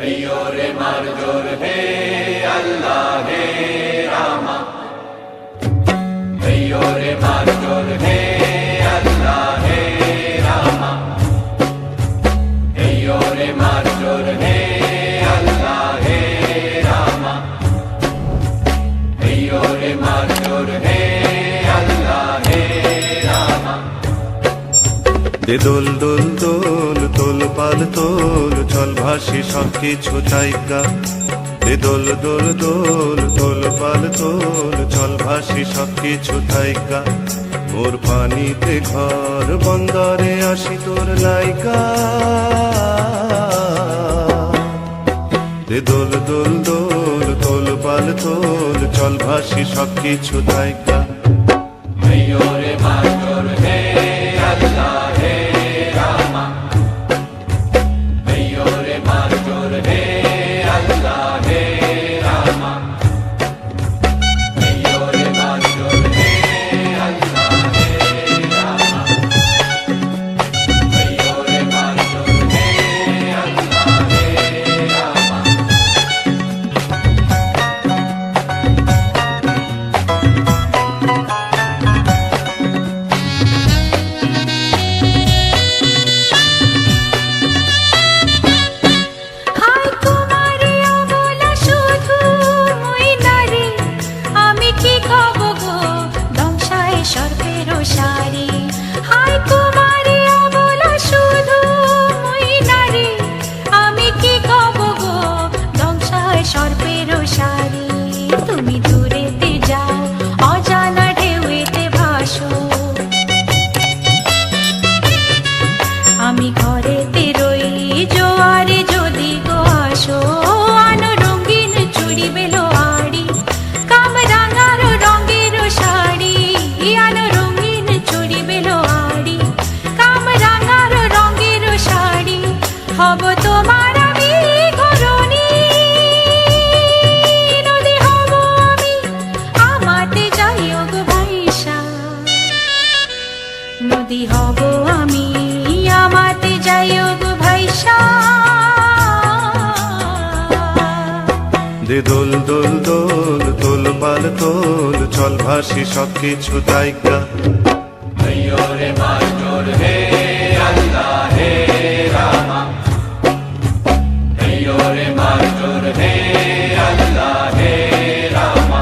अय्यो रे मारजोर हे अल्लाह हे रामा अय्यो रे मारजोर हे अल्लाह हे रामा अय्यो रे मारजोर हे अल्लाह हे रामा अय्यो रे मारजोर हे अल्लाह हे रामा দে দোল দোল দোল তোল পাল তোল চল ভাসি সব কিছু তাইকা দে দোল দোল দোল তোল পাল তোল চল ভাসি সব কিছু তাইকা মোর পানিতে ঘর বন্দরে আসি তোর লাইকা দে দোল দোল দোল তোল পাল তোল চল ভাসি সব কিছু তাইকা अय्यो रे मारजोर हे अल्लाह हे रामा अय्यो रे मारजोर हे अल्लाह हे रामा अय्यो रे मारजोर हे अल्लाह हे रामा अय्यो रे मारजोर हे अल्लाह हे रामा হাই কুমারী অবলা শুধু মই নারী আমি কি কব গো দংশায় সর্পের সারি হাই কুমারী অবলা শুধু মই নারী আমি কি কব গো দংশায় সর্পের সারি তুমি দূরেতে যাও অজানা ঢেউতে ভাসো আমি ঘরেতে রই জোয়ারে যদি গো আসো আনো রঙিন চুড়ি বেলো আড়ি কামরাঙার রঙের শাড়ি আনো রঙিন চুড়ি বেলো আড়ি কামরাঙার রঙের শাড়ি হব তোমার আমি ঘরণী নদী হব আমি আমাতে যাইও গো ভাইসা নদী হব আমি আমাতে যাইও গো ভাইসা দে দোল দোল দোল তোল পাল তোল চল ভাসি সব কিছু তাইকা अय्यो रे मारजोर हे अल्लाह हे रामा अय्यो रे मारजोर हे अल्लाह हे रामा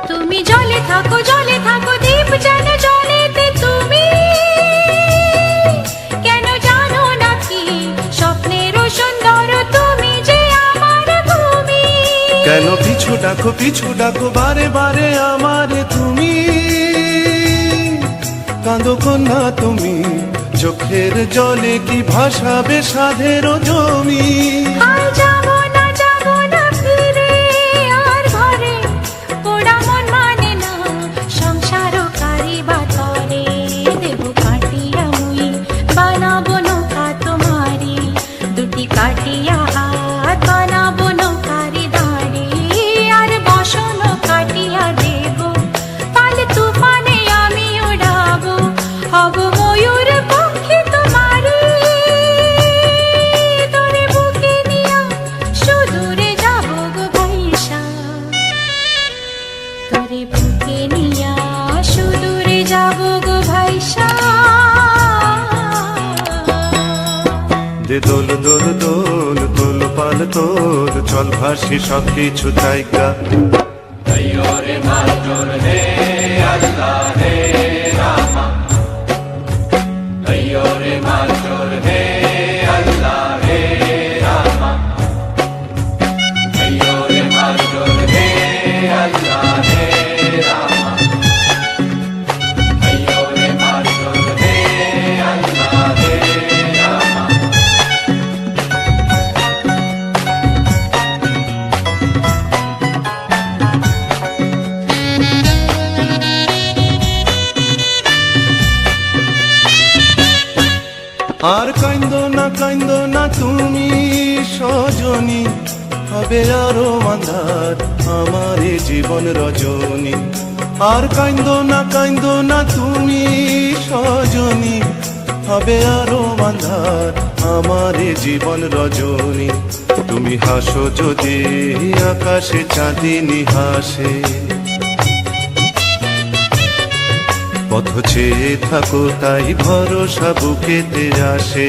তুমি জলে থাকো দীপ যেন জলেতে তুমি কেন জানো নাকি স্বপ্নের সুন্দর তুমি যে আমার ভূমি কেন পিছু ডাকো বারে বারে আমারে তুমি কাঁদো কন্যা তুমি চোখের জলে কি ভাসাবে সাধের জমি আর যাব না ফিরে আর ঘরে পোড়া মন মানে না সংসার কারিবা তরে দেব কাটিয়া মুই বানাবো নৌকা তোমারি দুটি কাটিয়া হাত বানাবো নৌকারি দাঁড়ি আর বসন কাটিয়া দেব পাল তুফানে আমি উড়াবো হব ময়ূর পক্ষী তোমারি তোরে বুকে নিয়া সুদূরে যাব গো ভাইসা তোরে বুকে নিয়া সুদূরে যাব গো ভাইসা দে দোল দোল দোল তোল পাল তোল চল ভাসি সব কিছু তাইকা अय्यो रे मारजोर हे अल्लाह हे रामा अय्यो रे मारजोर हे अल्लाह हे रामा अय्यो रे मारजोर हे अल्लाह हे रामा अय्यो रे मारजोर हे अल्लाह हे रामा আর কাইন্দো না তুমি সজনী, হবে আরো আঁধার আমার এ জীবন রজনী। আর কাইন্দো না তুমি সজনী, হবে আরো আঁধার আমার এ জীবন রজনী। তুমি হাসো যদি আকাশে চাঁদিনী হাসে, পথ চেয়ে থাকো তাই ভরসা বুকেতে আসে।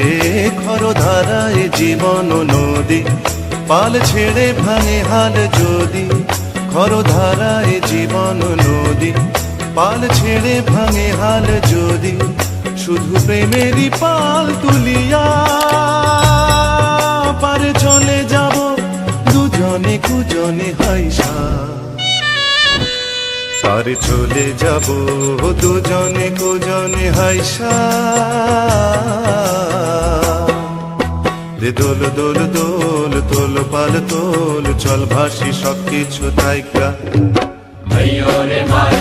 খরধারায় জীবন নদী, পাল ছেড়ে ভাঙে হাল যদি। খরধারায় জীবন নদী, পাল ছেড়ে ভাঙে হাল যদি। শুধু প্রেমেরই পাল তুলিয়া পারে চলে যাব দুজনে কুজনে হাইসা। পারে চলে যাব দুজনে কুজনে হাইসা। রে দোল দোল দোল তোল পাল তোল, চল ভাসি সব কিছু তাইকা। ভাইও রে ভাই